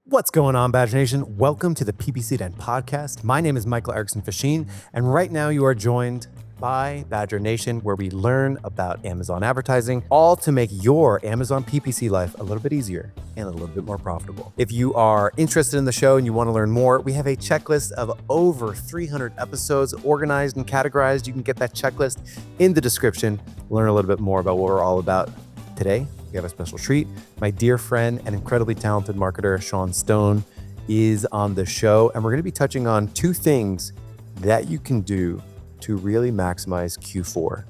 What's going on, Badger Nation? Welcome to the PPC Den podcast. My name is Michael Erickson Facchin, and right now you are joined by Badger Nation, where we learn about Amazon advertising, all to make your Amazon PPC life a little bit easier and a little bit more profitable. If you are interested in the show and you want to learn more, we have a checklist of over 300 episodes organized and categorized. You can get that checklist in the description, learn a little bit more about what we're all about. Today, we have a special treat. My dear friend and incredibly talented marketer, Sean Stone, is on the show, and we're going to be touching on two things that you can do to really maximize Q4.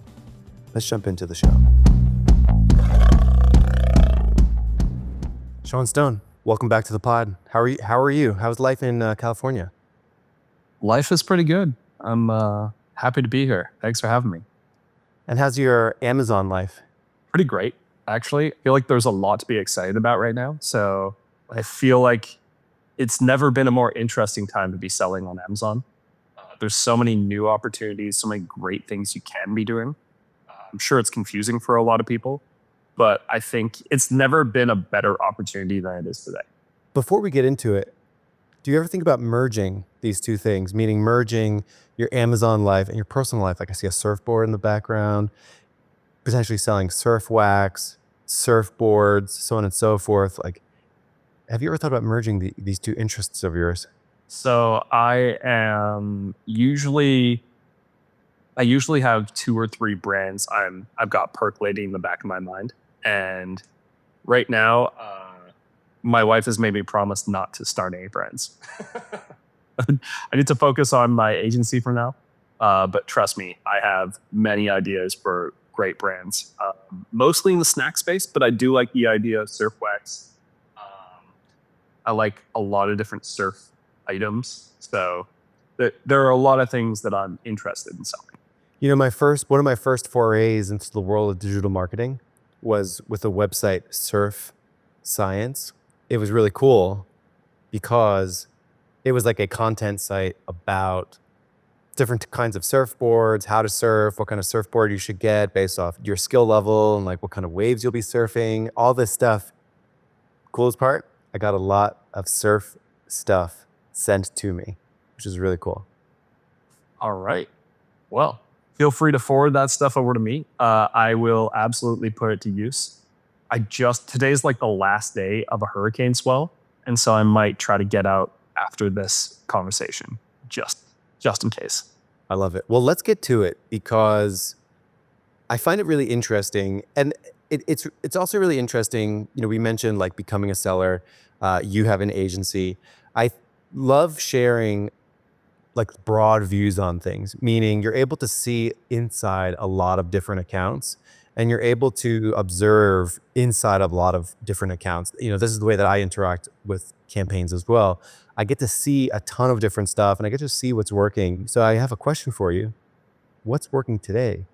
Let's jump into the show. Sean Stone, welcome back to the pod. How are you? How's life in California? Life is pretty good. I'm happy to be here. Thanks for having me. And how's your Amazon life? Pretty great, actually. I feel like there's a lot to be excited about right now. So I feel like it's never been a more interesting time to be selling on Amazon. There's so many new opportunities, so many great things you can be doing. I'm sure it's confusing for a lot of people, but I think it's never been a better opportunity than it is today. Before we get into it, do you ever think about merging these two things, meaning merging your Amazon life and your personal life? Like I see a surfboard in the background, potentially selling surf wax, surfboards, so on and so forth. Like, have you ever thought about merging these two interests of yours? So I usually have two or three brands I've got percolating in the back of my mind. And right now, my wife has made me promise not to start any brands. I need to focus on my agency for now. But trust me, I have many ideas for great brands, mostly in the snack space, but I do like the idea of surf wax. I like a lot of different surf items. So there are a lot of things that I'm interested in selling. You know, one of my first forays into the world of digital marketing was with the website Surf Science. It was really cool because it was like a content site about different kinds of surfboards, how to surf, what kind of surfboard you should get based off your skill level and like what kind of waves you'll be surfing, all this stuff. Coolest part, I got a lot of surf stuff sent to me, which is really cool. All right. Well, feel free to forward that stuff over to me. I will absolutely put it to use. Today's like the last day of a hurricane swell. And so I might try to get out after this conversation, just in case. I love it. Well, let's get to it because I find it really interesting. And it's also really interesting. You know, we mentioned like becoming a seller. You have an agency. I love sharing like broad views on things, meaning you're able to see inside a lot of different accounts and you're able to observe inside of a lot of different accounts. You know, this is the way that I interact with campaigns as well. I get to see a ton of different stuff and I get to see what's working. So I have a question for you. What's working today?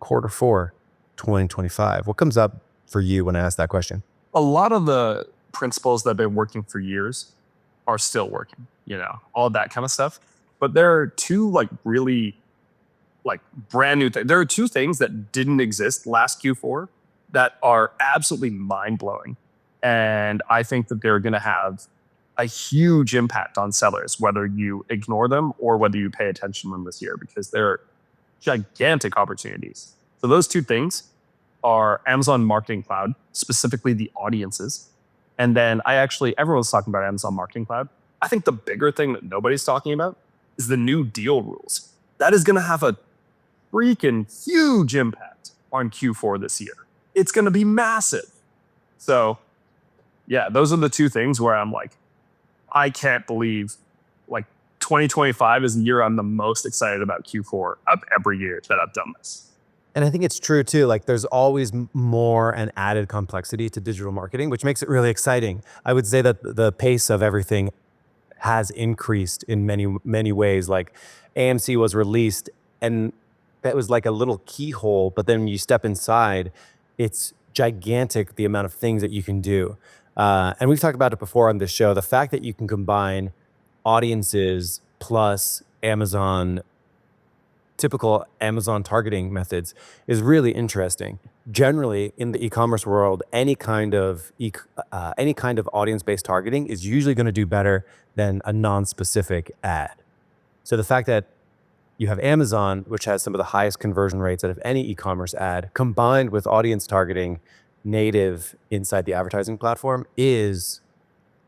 Q4, 2025. What comes up for you when I ask that question? A lot of the principles that have been working for years are still working, you know, all that kind of stuff. But there are two like really like brand new things. There are two things that didn't exist last Q4 that are absolutely mind blowing. And I think that they're going to have a huge impact on sellers, whether you ignore them or whether you pay attention to them this year, because they're gigantic opportunities. So those two things are Amazon Marketing Cloud, specifically the audiences. And then everyone's talking about Amazon Marketing Cloud. I think the bigger thing that nobody's talking about is the new deal rules. That is going to have a freaking huge impact on Q4 this year. It's going to be massive. So yeah, those are the two things where I'm like, I can't believe like 2025 is the year I'm the most excited about Q4 of every year that I've done this. And I think it's true too. Like there's always more and added complexity to digital marketing, which makes it really exciting. I would say that the pace of everything has increased in many, many ways. Like AMC was released and that was like a little keyhole, but then you step inside, it's gigantic, the amount of things that you can do. And we've talked about it before on this show, the fact that you can combine audiences plus Amazon typical Amazon targeting methods is really interesting. Generally, in the e-commerce world, any kind of audience-based targeting is usually going to do better than a non-specific ad. So the fact that you have Amazon, which has some of the highest conversion rates out of any e-commerce ad, combined with audience targeting native inside the advertising platform, is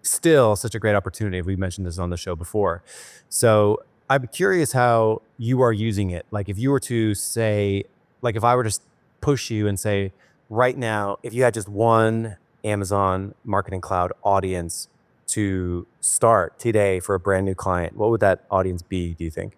still such a great opportunity. We mentioned this on the show before. So I'm curious how you are using it. Like if you were to say, like if I were to push you and say, right now, if you had just one Amazon Marketing Cloud audience to start today for a brand new client, what would that audience be, do you think?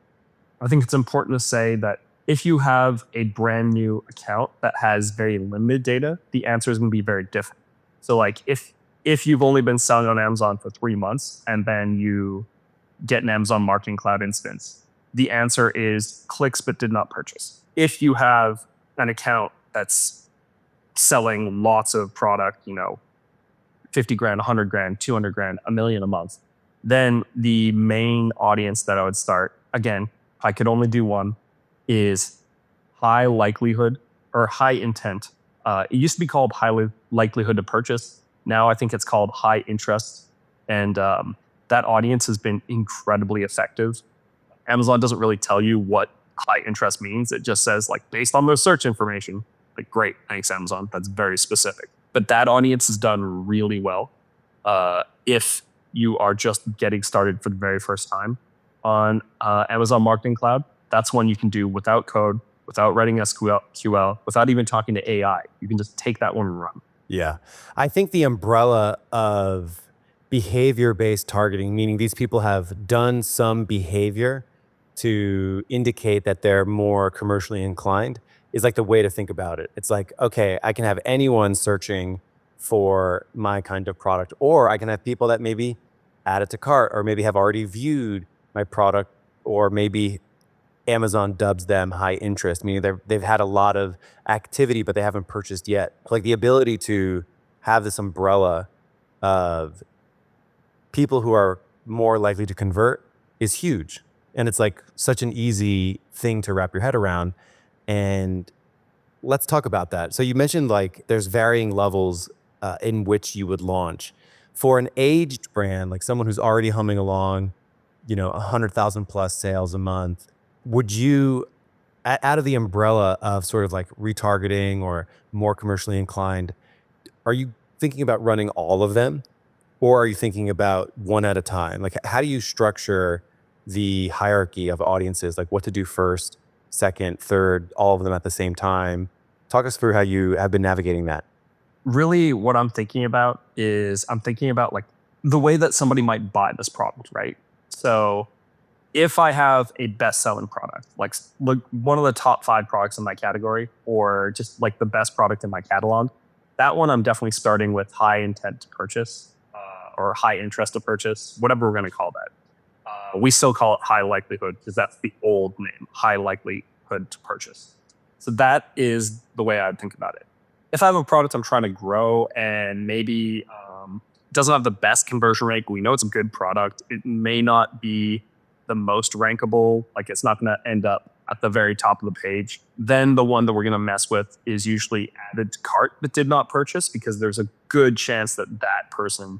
I think it's important to say that if you have a brand new account that has very limited data, the answer is going to be very different. So like if you've only been selling on Amazon for 3 months and then you get an Amazon Marketing Cloud instance, the answer is clicks but did not purchase. If you have an account that's selling lots of product, 50 grand, 100 grand, 200 grand, $1 million a month, then the main audience that I would start, again, if I could only do one, is high likelihood or high intent. It used to be called high likelihood to purchase. Now I think it's called high interest. And that audience has been incredibly effective. Amazon doesn't really tell you what high interest means. It just says like based on their search information. Like great, thanks Amazon. That's very specific. But that audience has done really well. If you are just getting started for the very first time on Amazon Marketing Cloud, that's one you can do without code, without writing SQL, without even talking to AI. You can just take that one and run. Yeah. I think the umbrella of behavior-based targeting, meaning these people have done some behavior to indicate that they're more commercially inclined, is like the way to think about it. It's like, okay, I can have anyone searching for my kind of product, or I can have people that maybe add it to cart, or maybe have already viewed my product, or maybe Amazon dubs them high interest, meaning they've had a lot of activity, but they haven't purchased yet. Like the ability to have this umbrella of people who are more likely to convert is huge. And it's like such an easy thing to wrap your head around. And let's talk about that. So you mentioned like there's varying levels in which you would launch. For an aged brand, like someone who's already humming along, 100,000 plus sales a month, would you, out of the umbrella of sort of like retargeting or more commercially inclined, are you thinking about running all of them? Or are you thinking about one at a time? Like, how do you structure the hierarchy of audiences? Like what to do first, second, third, all of them at the same time? Talk us through how you have been navigating that. Really, what I'm thinking about is I'm thinking about like the way that somebody might buy this product, right? So if I have a best-selling product, like one of the top 5 products in my category, or just like the best product in my catalog, that one I'm definitely starting with high intent to purchase or high interest to purchase, whatever we're going to call that. We still call it high likelihood because that's the old name, high likelihood to purchase. So that is the way I'd think about it. If I have a product I'm trying to grow and maybe doesn't have the best conversion rate, we know it's a good product, it may not be the most rankable, like it's not going to end up at the very top of the page, then the one that we're going to mess with is usually added to cart but did not purchase, because there's a good chance that that person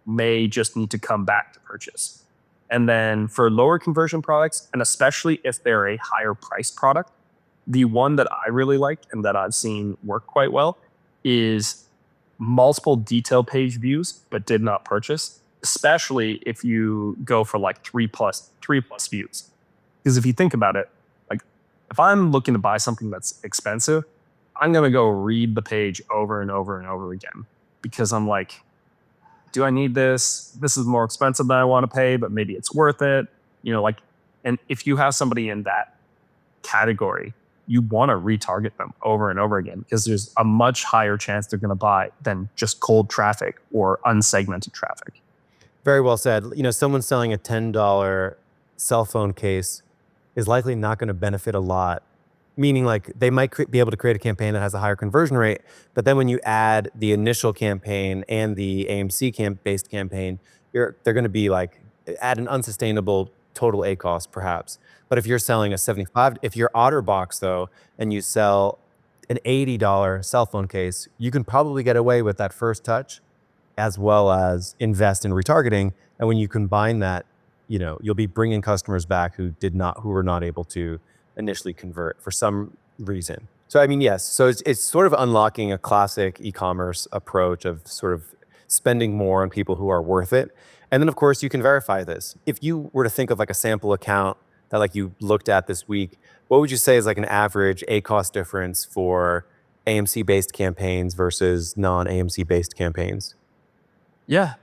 may just need to come back to purchase. And then for lower conversion products, and especially if they're a higher price product, the one that I really like and that I've seen work quite well is multiple detail page views but did not purchase, especially if you go for like 3 plus views. Because if you think about it, like if I'm looking to buy something that's expensive, I'm going to go read the page over and over and over again, because I'm like, do I need this? This is more expensive than I want to pay, but maybe it's worth it. And if you have somebody in that category, you want to retarget them over and over again, because there's a much higher chance they're going to buy than just cold traffic or unsegmented traffic. Very well said. Someone selling a $10 cell phone case is likely not going to benefit a lot, meaning like they might be able to create a campaign that has a higher conversion rate, but then when you add the initial campaign and the AMC based campaign, they're going to be like at an unsustainable total ACoS perhaps. But if you're selling a 75, if you're OtterBox though, and you sell an $80 cell phone case, you can probably get away with that first touch as well as invest in retargeting. And when you combine that, you'll be bringing customers back who were not able to initially convert for some reason. So, I mean, yes. So it's sort of unlocking a classic e-commerce approach of sort of spending more on people who are worth it. And then, of course, you can verify this. If you were to think of like a sample account that like you looked at this week, what would you say is like an average ACoS difference for AMC-based campaigns versus non-AMC-based campaigns? Yeah.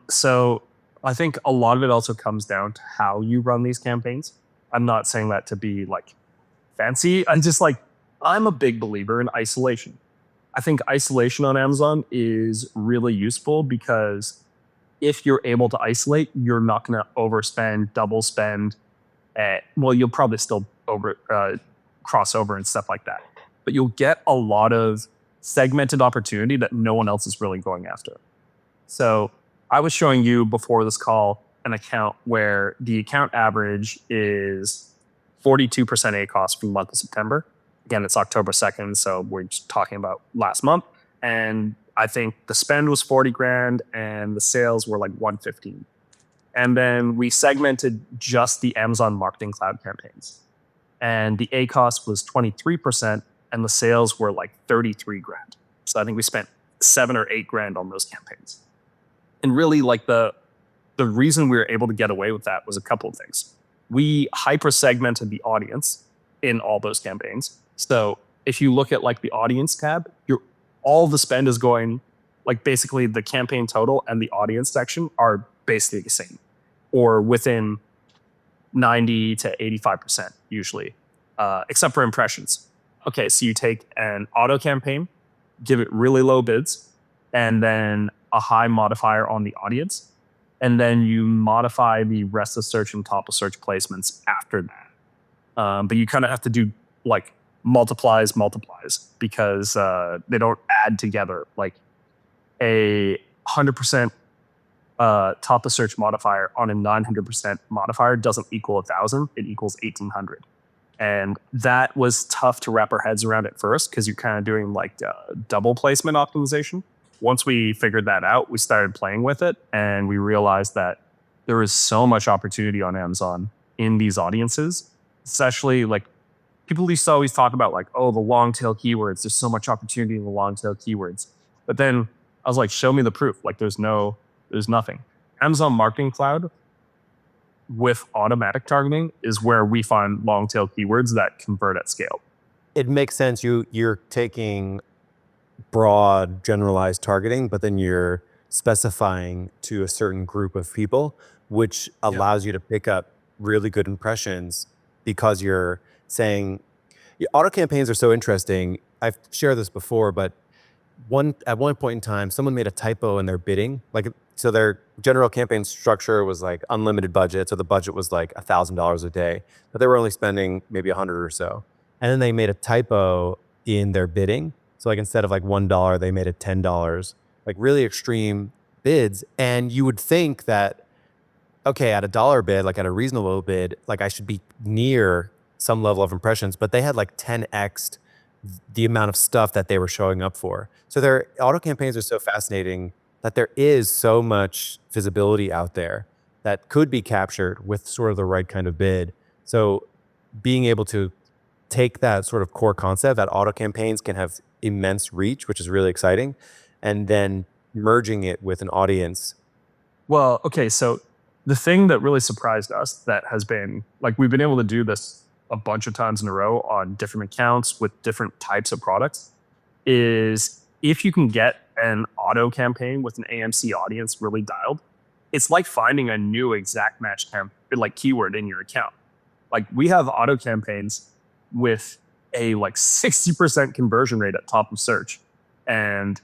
So I think a lot of it also comes down to how you run these campaigns. I'm not saying that to be like fancy. I'm a big believer in isolation. I think isolation on Amazon is really useful because if you're able to isolate, you're not going to overspend, double spend. You'll probably still cross over and stuff like that. But you'll get a lot of segmented opportunity that no one else is really going after. So I was showing you before this call an account where the account average is 42% ACoS for the month of September. Again, it's October 2nd, so we're just talking about last month. And I think the spend was 40 grand and the sales were like 115. And then we segmented just the Amazon Marketing Cloud campaigns. And the ACoS was 23% and the sales were like 33 grand. So I think we spent 7 or 8 grand on those campaigns. And really, like the reason we were able to get away with that was a couple of things. We hyper segmented the audience in all those campaigns. So if you look at like the audience tab, all the spend is going, like basically the campaign total and the audience section are basically the same, or within 90 to 85% usually, except for impressions. Okay, so you take an auto campaign, give it really low bids, and then a high modifier on the audience, and then you modify the rest of search and top of search placements after that. But you kind of have to do like multiplies because they don't add together. Like a 100% top of search modifier on a 900% modifier doesn't equal 1,000, it equals 1,800. And that was tough to wrap our heads around at first because you're kind of doing like double placement optimization. Once we figured that out, we started playing with it and we realized that there is so much opportunity on Amazon in these audiences, especially like people used to always talk about like, oh, the long tail keywords. There's so much opportunity in the long tail keywords. But then I was like, show me the proof. Like there's nothing. Amazon Marketing Cloud with automatic targeting is where we find long tail keywords that convert at scale. It makes sense. You're taking broad generalized targeting, but then you're specifying to a certain group of people, which allows you to pick up really good impressions because you're saying auto campaigns are so interesting. I've shared this before, but at one point in time, someone made a typo in their bidding. So their general campaign structure was like unlimited budget. So the budget was like $1,000 a day, but they were only spending maybe 100 or so. And then they made a typo in their bidding. So like instead of like $1, they made it $10, like really extreme bids. And you would think that, okay, at $1 bid, like at a reasonable bid, like I should be near some level of impressions, but they had like 10x'd the amount of stuff that they were showing up for. So their auto campaigns are so fascinating that there is so much visibility out there that could be captured with sort of the right kind of bid. So being able to take that sort of core concept that auto campaigns can have immense reach, which is really exciting, and then merging it with an audience. Well, okay, so the thing that really surprised us that has been, like we've been able to do this a bunch of times in a row on different accounts with different types of products, is if you can get an auto campaign with an AMC audience really dialed, it's like finding a new exact match keyword in your account. Like we have auto campaigns with a like 60% conversion rate at top of search. And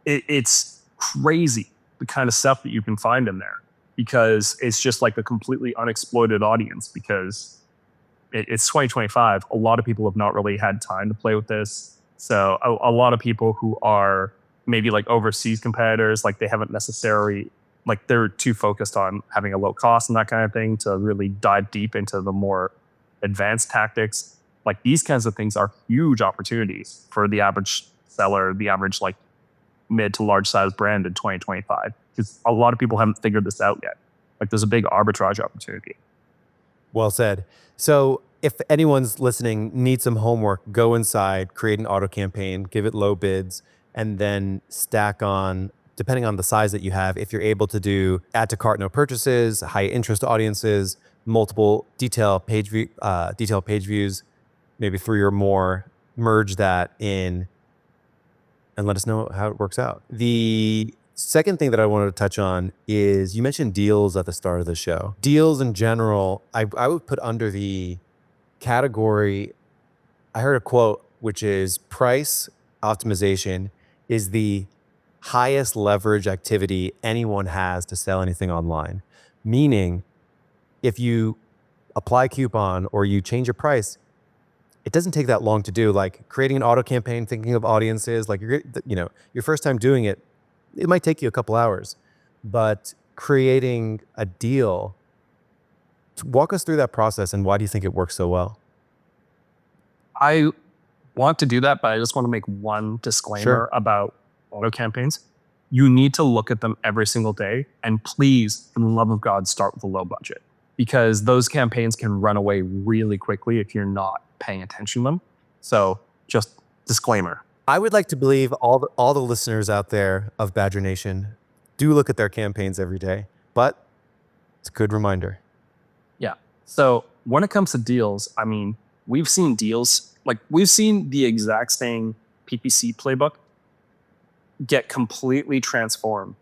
it's crazy the kind of stuff that you can find in there because it's just like a completely unexploited audience because it's 2025. A lot of people have not really had time to play with this. So a lot of people who are maybe like overseas competitors, like they haven't necessarily Like they're too focused on having a low cost and that kind of thing to really dive deep into the more advanced tactics. Like these kinds of things are huge opportunities for the average seller, the average like mid to large size brand in 2025, because a lot of people haven't figured this out yet. Like there's a big arbitrage opportunity. Well said. So if anyone's listening, needs some homework, go inside, create an auto campaign, give it low bids, and then stack on, depending on the size that you have, if you're able to do add to cart, no purchases, high interest audiences, multiple detailed page views, maybe 3 or more, merge that in and let us know how it works out. The second thing that I wanted to touch on is you mentioned deals at the start of the show. Deals in general, I would put under the category, I heard a quote, which is price optimization is the highest leverage activity anyone has to sell anything online. Meaning, if you apply a coupon or you change your price, it doesn't take that long to do. Like creating an auto campaign, thinking of audiences, like your first time doing it, it might take you a couple hours. But creating a deal, walk us through that process and why do you think it works so well? I want to do that, but I just want to make one disclaimer about auto campaigns. You need to look at them every single day. And please, for the love of God, start with a low budget, because those campaigns can run away really quickly if you're not paying attention to them. So just disclaimer. I would like to believe all the listeners out there of Badger Nation do look at their campaigns every day, but it's a good reminder. Yeah. So when it comes to deals, I mean, we've seen deals, like we've seen the exact same PPC playbook get completely transformed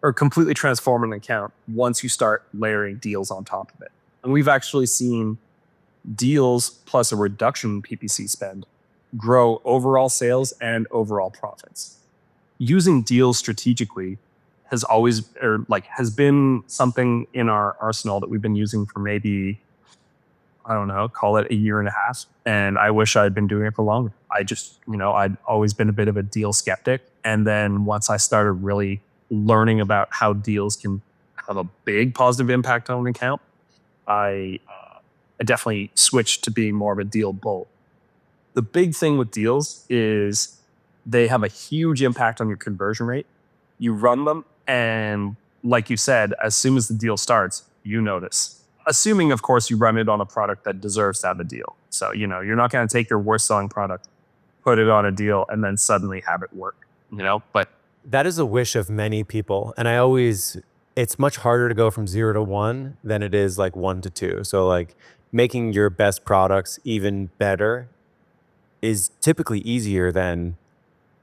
an account once you start layering deals on top of it. And we've actually seen deals plus a reduction in PPC spend grow overall sales and overall profits. Using deals strategically has been something in our arsenal that we've been using for maybe, I don't know, call it a year and a half. And I wish I'd been doing it for longer. I'd always been a bit of a deal skeptic. And then once I started really learning about how deals can have a big positive impact on an account, I definitely switched to being more of a deal bull. The big thing with deals is they have a huge impact on your conversion rate. You run them, and like you said, as soon as the deal starts, you notice. Assuming, of course, you run it on a product that deserves to have a deal. So, you're not going to take your worst selling product, put it on a deal, and then suddenly have it work, But that is a wish of many people. And it's much harder to go from 0 to 1 than it is like 1 to 2. So like making your best products even better is typically easier than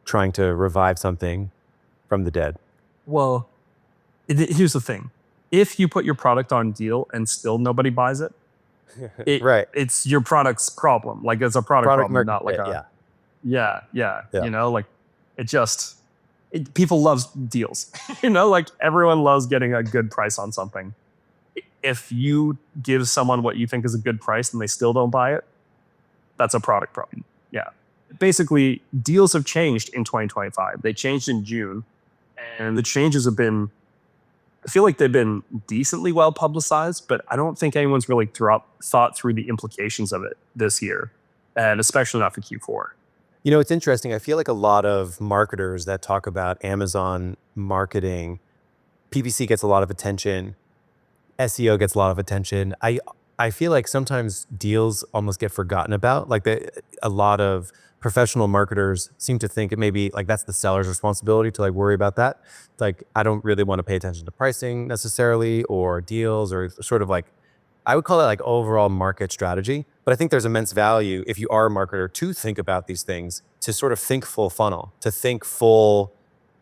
trying to revive something from the dead. Well, here's the thing. If you put your product on deal and still nobody buys it, right, it's your product's problem. Like it's a product problem, not like people love deals. Like everyone loves getting a good price on something. If you give someone what you think is a good price and they still don't buy it, that's a product problem. Yeah. Basically, deals have changed in 2025. They changed in June, and the changes have been, I feel like they've been decently well publicized, but I don't think anyone's really thought through the implications of it this year, and especially not for Q4. It's interesting. I feel like a lot of marketers that talk about Amazon marketing, PPC gets a lot of attention, SEO gets a lot of attention. I feel like sometimes deals almost get forgotten about. Like a lot of professional marketers seem to think it maybe like that's the seller's responsibility to like worry about that. Like I don't really want to pay attention to pricing necessarily or deals or sort of like, I would call it like overall market strategy. But I think there's immense value if you are a marketer to think about these things, to sort of think full funnel, to think full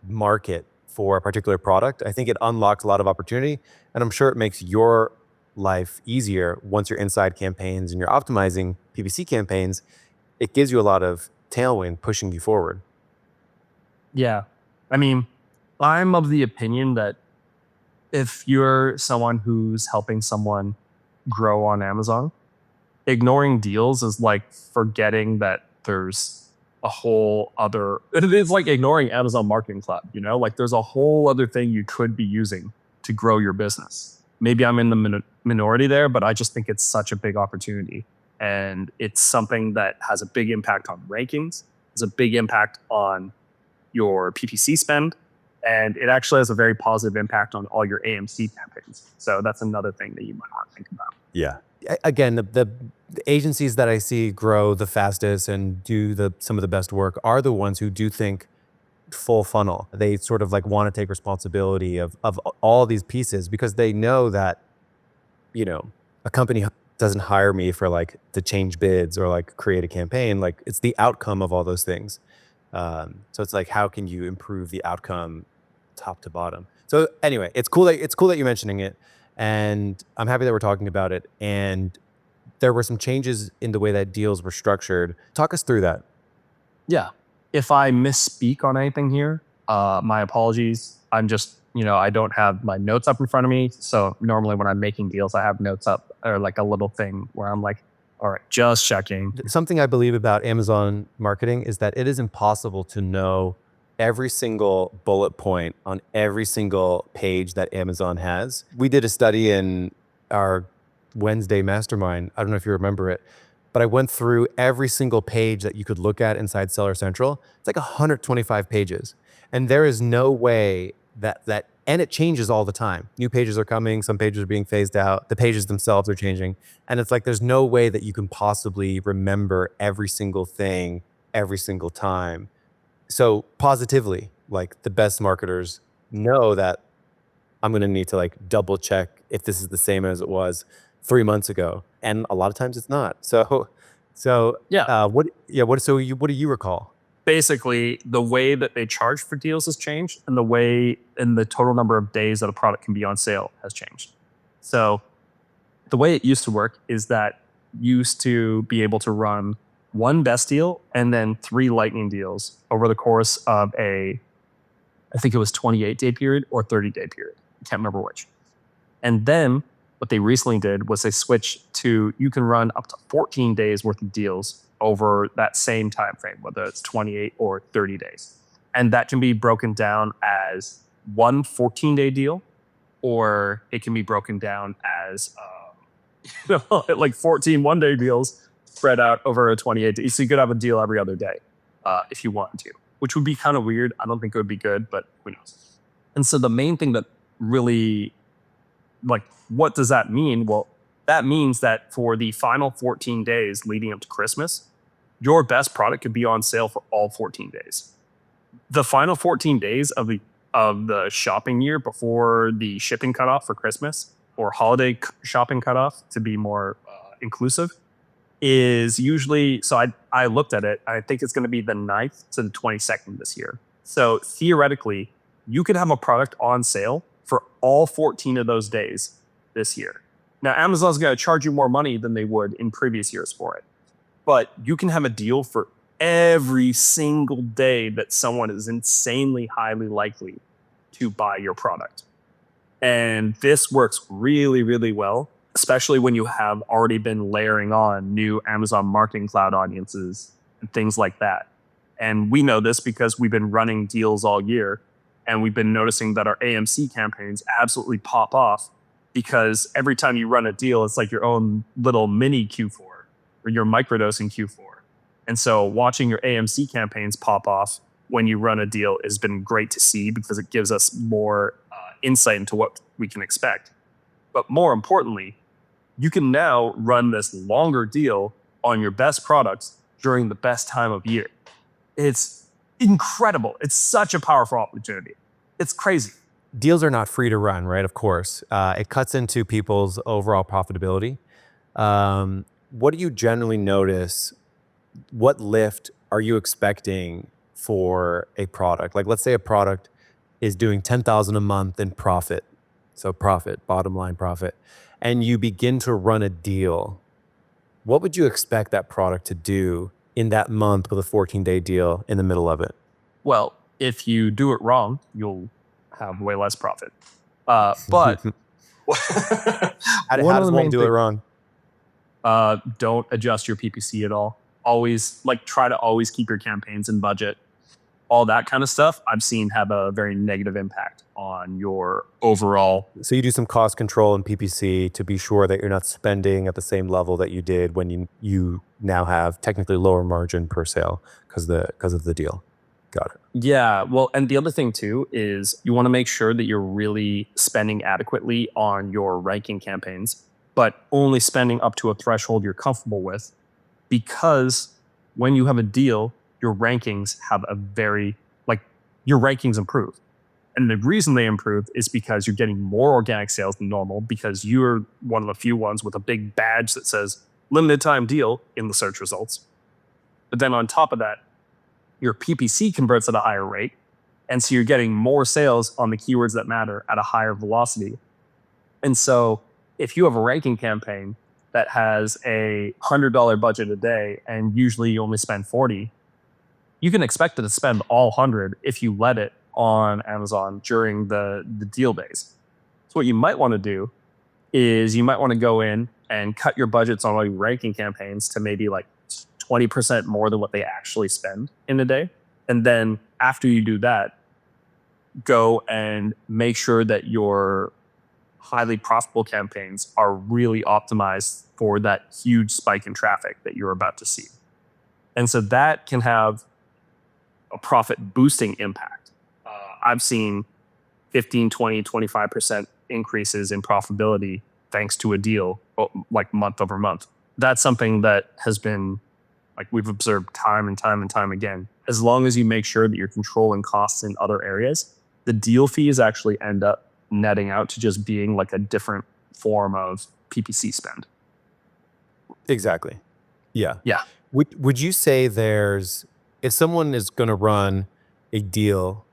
market for a particular product. I think it unlocks a lot of opportunity, and I'm sure it makes your life easier once you're inside campaigns and you're optimizing PPC campaigns. It gives you a lot of tailwind pushing you forward. Yeah. I mean, I'm of the opinion that if you're someone who's helping someone grow on Amazon, ignoring deals is like forgetting that there's a whole other, it is like ignoring Amazon Marketing Cloud, like there's a whole other thing you could be using to grow your business. Maybe I'm in the minority there, but I just think it's such a big opportunity. And it's something that has a big impact on rankings, has a big impact on your PPC spend, and it actually has a very positive impact on all your AMC campaigns. So that's another thing that you might want to think about. Yeah. Again, the agencies that I see grow the fastest and do some of the best work are the ones who do think full funnel. They sort of like want to take responsibility of all these pieces, because they know that, a company doesn't hire me for like to change bids or like create a campaign. Like, it's the outcome of all those things. So it's like, how can you improve the outcome top to bottom? So anyway, it's cool that you're mentioning it, and I'm happy that we're talking about it. And there were some changes in the way that deals were structured. Talk us through that. Yeah. If I misspeak on anything here, my apologies. I'm just, I don't have my notes up in front of me. So normally when I'm making deals, I have notes up, or like a little thing where I'm like, all right, just checking. Something I believe about Amazon marketing is that it is impossible to know every single bullet point on every single page that Amazon has. We did a study in our Wednesday mastermind. I don't know if you remember it, but I went through every single page that you could look at inside Seller Central. It's like 125 pages. And there is no way that and it changes all the time. New pages are coming, some pages are being phased out, the pages themselves are changing. And it's like, there's no way that you can possibly remember every single thing every single time. So positively, like, the best marketers know that I'm going to need to like double check if this is the same as it was 3 months ago. And a lot of times it's not. So Yeah. what do you recall? Basically, the way that they charge for deals has changed, and the total number of days that a product can be on sale has changed. So the way it used to work is that you used to be able to run one best deal and then 3 lightning deals over the course of I think it was 28-day period or 30-day period. I can't remember which. And then what they recently did was they switched to, you can run up to 14 days worth of deals over that same time frame, whether it's 28 or 30 days. And that can be broken down as one 14-day deal, or it can be broken down as like 14 one-day deals spread out over a 28 days. So you could have a deal every other day if you wanted to, which would be kind of weird. I don't think it would be good, but who knows? And so the main thing that really, like, what does that mean? Well, that means that for the final 14 days leading up to Christmas, your best product could be on sale for all 14 days. The final 14 days of the shopping year before the shipping cutoff for Christmas, or holiday shopping cutoff to be more inclusive, is usually, so I looked at it, I think it's going to be the 9th to the 22nd this year. So theoretically, you could have a product on sale for all 14 of those days this year. Now, Amazon's going to charge you more money than they would in previous years for it. But you can have a deal for every single day that someone is insanely highly likely to buy your product. And this works really, really well, especially when you have already been layering on new Amazon Marketing Cloud audiences and things like that. And we know this because we've been running deals all year, and we've been noticing that our AMC campaigns absolutely pop off, because every time you run a deal, it's like your own little mini Q4 or your microdosing Q4. And so watching your AMC campaigns pop off when you run a deal has been great to see, because it gives us more insight into what we can expect. But more importantly, you can now run this longer deal on your best products during the best time of year. It's incredible. It's such a powerful opportunity. It's crazy. Deals are not free to run, right? Of course. It cuts into people's overall profitability. What do you generally notice? What lift are you expecting for a product? Like, let's say a product is doing $10,000 a month in profit. So profit, bottom line profit. And you begin to run a deal. What would you expect that product to do in that month with a 14-day deal in the middle of it? Well, if you do it wrong, you'll have way less profit. But how does one do it wrong? Don't adjust your PPC at all. always like try to always keep your campaigns in budget. All that kind of stuff I've seen have a very negative impact on your overall. So you do some cost control in PPC to be sure that you're not spending at the same level that you did when you now have technically lower margin per sale because of the deal. Got it. Yeah, well, and the other thing too is you want to make sure that you're really spending adequately on your ranking campaigns, but only spending up to a threshold you're comfortable with, because when you have a deal, your rankings have your rankings improve. And the reason they improve is because you're getting more organic sales than normal, because you're one of the few ones with a big badge that says limited time deal in the search results. But then on top of that, your PPC converts at a higher rate. And so you're getting more sales on the keywords that matter at a higher velocity. And so if you have a ranking campaign that has a $100 budget a day and usually you only spend 40, you can expect it to spend all 100 if you let it on Amazon during the deal days. So what you might want to do is you might want to go in and cut your budgets on all your ranking campaigns to maybe like 20% more than what they actually spend in a day. And then after you do that, go and make sure that your highly profitable campaigns are really optimized for that huge spike in traffic that you're about to see. And so that can have a profit boosting impact. I've seen 15, 20, 25% increases in profitability thanks to a deal like month over month. That's something that has been like we've observed time and time and time again. As long as you make sure that you're controlling costs in other areas, the deal fees actually end up netting out to just being like a different form of PPC spend. Exactly. Yeah. Yeah. Would you say if someone is going to run a deal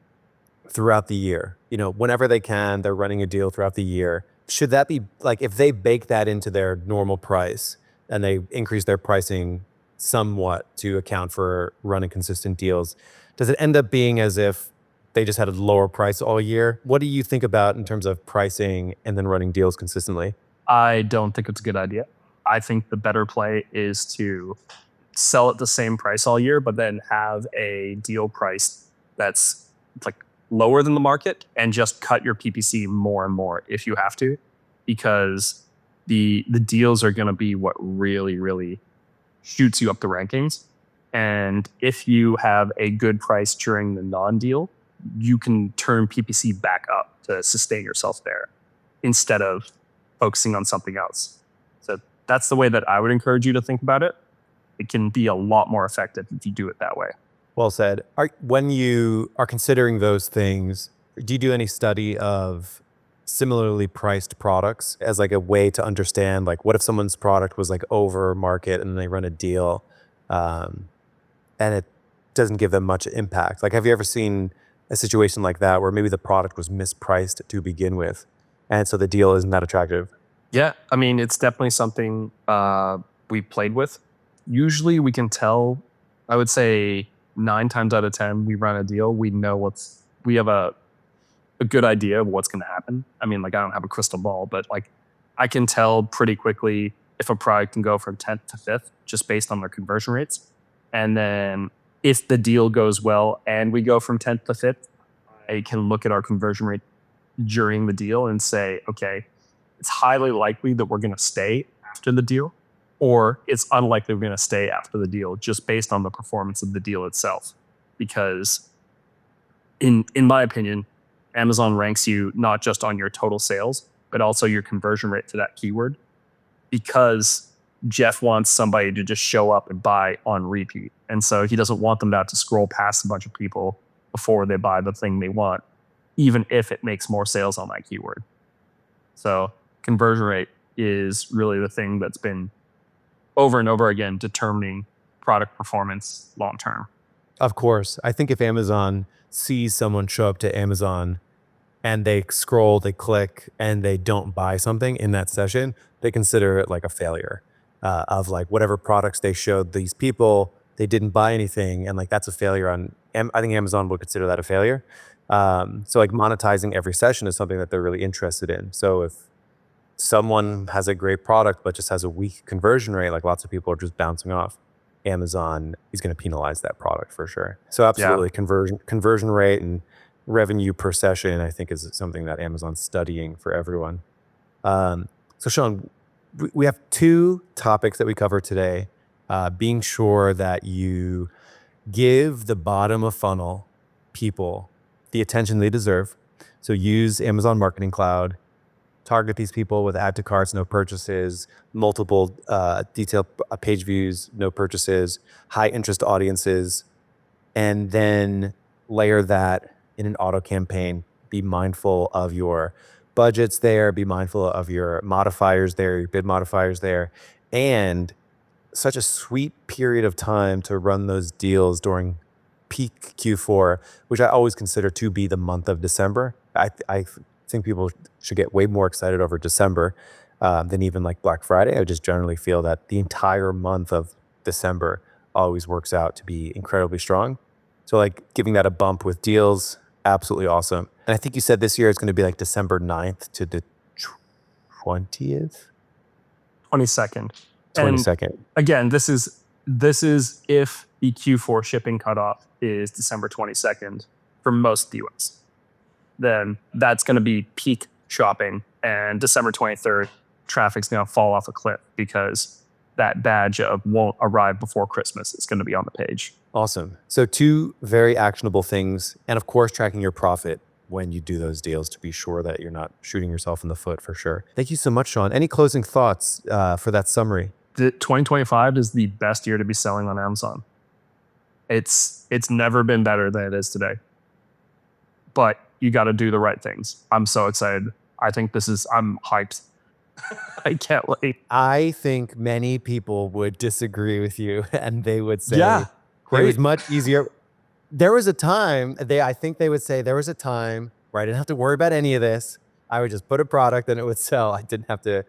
throughout the year, whenever they can, they're running a deal throughout the year, should that be like, if they bake that into their normal price and they increase their pricing somewhat to account for running consistent deals, does it end up being as if they just had a lower price all year? What do you think about in terms of pricing and then running deals consistently? I don't think it's a good idea. I think the better play is to sell at the same price all year, but then have a deal price that's like lower than the market and just cut your PPC more and more if you have to, because the deals are going to be what really, really shoots you up the rankings. And if you have a good price during the non-deal, you can turn PPC back up to sustain yourself there instead of focusing on something else. So that's the way that I would encourage you to think about it. It can be a lot more effective if you do it that way. Well said. When you are considering those things, do you do any study of similarly priced products as like a way to understand, like, what if someone's product was like over market and they run a deal and it doesn't give them much impact? Like, have you ever seen a situation like that where maybe the product was mispriced to begin with and so the deal isn't that attractive? Yeah, I mean, it's definitely something we played with. Usually we can tell, I would say 9 times out of 10, we run a deal, we have a good idea of what's going to happen. I mean, like, I don't have a crystal ball, but like, I can tell pretty quickly if a product can go from 10th to 5th just based on their conversion rates. And then if the deal goes well and we go from 10th to 5th, I can look at our conversion rate during the deal and say, okay, it's highly likely that we're going to stay after the deal, or it's unlikely we're going to stay after the deal just based on the performance of the deal itself. Because in my opinion, Amazon ranks you not just on your total sales, but also your conversion rate to that keyword, because Jeff wants somebody to just show up and buy on repeat. And so he doesn't want them to have to scroll past a bunch of people before they buy the thing they want, even if it makes more sales on that keyword. So conversion rate is really the thing that's been over and over again determining product performance long term. Of course. I think if Amazon sees someone show up to Amazon and they scroll, they click, and they don't buy something in that session, they consider it like a failure of like whatever products they showed these people, they didn't buy anything. And like, that's a failure I think Amazon would consider that a failure. So like monetizing every session is something that they're really interested in. So if someone has a great product, but just has a weak conversion rate, like lots of people are just bouncing off. Amazon is going to penalize that product for sure. So absolutely, conversion rate and revenue per session, I think, is something that Amazon's studying for everyone. So Sean, we have two topics that we cover today. Being sure that you give the bottom of funnel people the attention they deserve. So use Amazon Marketing Cloud, target these people with add to carts, no purchases, multiple detailed page views, no purchases, high interest audiences, and then layer that in an auto campaign. Be mindful of your budgets there, be mindful of your modifiers there, your bid modifiers there, and such a sweet period of time to run those deals during peak Q4, which I always consider to be the month of December. I think people should get way more excited over December than even like Black Friday. I just generally feel that the entire month of December always works out to be incredibly strong. So like giving that a bump with deals, absolutely awesome. And I think you said this year it's going to be like December 9th to the 20th? 22nd. 22nd. Again, this is if the Q4 shipping cutoff is December 22nd for most of the US. Then that's going to be peak shopping, and December 23rd, traffic's going to fall off a cliff because that badge of won't arrive before Christmas is going to be on the page. Awesome. So two very actionable things, and of course, tracking your profit when you do those deals to be sure that you're not shooting yourself in the foot for sure. Thank you so much, Sean. Any closing thoughts for that summary? 2025 is the best year to be selling on Amazon. It's never been better than it is today. But you got to do the right things. I'm so excited. I think I'm hyped. I can't wait. I think many people would disagree with you and they would say, great. It was much easier. There was a time, I think they would say there was a time where I didn't have to worry about any of this. I would just put a product and it would sell. I didn't have to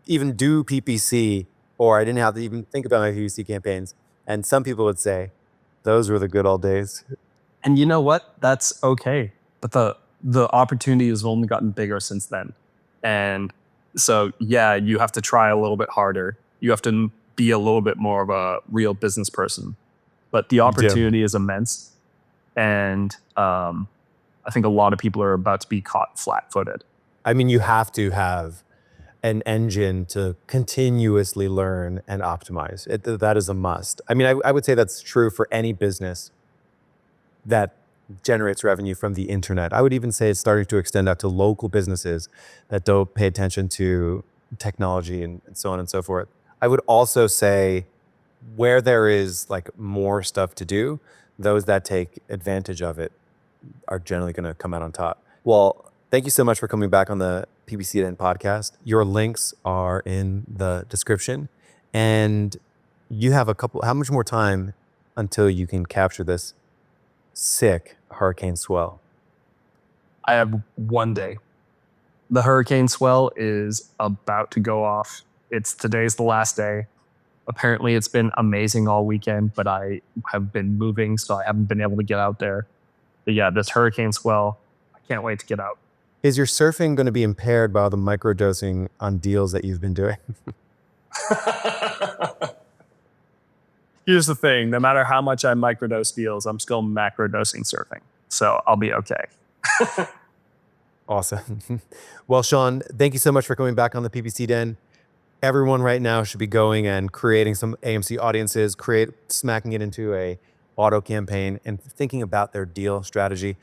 even do PPC, or I didn't have to even think about my PPC campaigns. And some people would say, those were the good old days. And you know what? That's okay. But the opportunity has only gotten bigger since then. And so, yeah, you have to try a little bit harder. You have to be a little bit more of a real business person. But the opportunity is immense. And I think a lot of people are about to be caught flat-footed. I mean, you have to have an engine to continuously learn and optimize. That is a must. I mean, I would say that's true for any business that generates revenue from the internet. I would even say it's starting to extend out to local businesses that don't pay attention to technology and so on and so forth. I would also say where there is like more stuff to do, those that take advantage of it are generally going to come out on top. Well, thank you so much for coming back on the PPC Den podcast. Your links are in the description, and you have how much more time until you can capture this sick hurricane swell? I have 1 day. The hurricane swell is about to go off. Today's the last day. Apparently it's been amazing all weekend, but I have been moving, so I haven't been able to get out there. But yeah, this hurricane swell, I can't wait to get out. Is your surfing going to be impaired by all the microdosing on deals that you've been doing? Here's the thing. No matter how much I microdose deals, I'm still macrodosing surfing. So I'll be okay. Awesome. Well, Sean, thank you so much for coming back on the PPC Den. Everyone right now should be going and creating some AMC audiences, smacking it into a auto campaign and thinking about their deal strategy.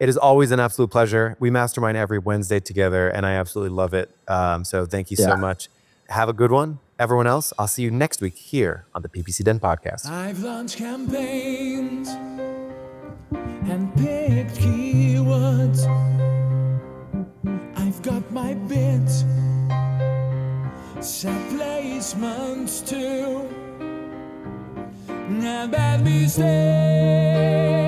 It is always an absolute pleasure. We mastermind every Wednesday together, and I absolutely love it. So thank you so much. Have a good one. Everyone else, I'll see you next week here on the PPC Den podcast. I've launched campaigns and picked keywords. I've got my bids, set placements too. And bad mistakes.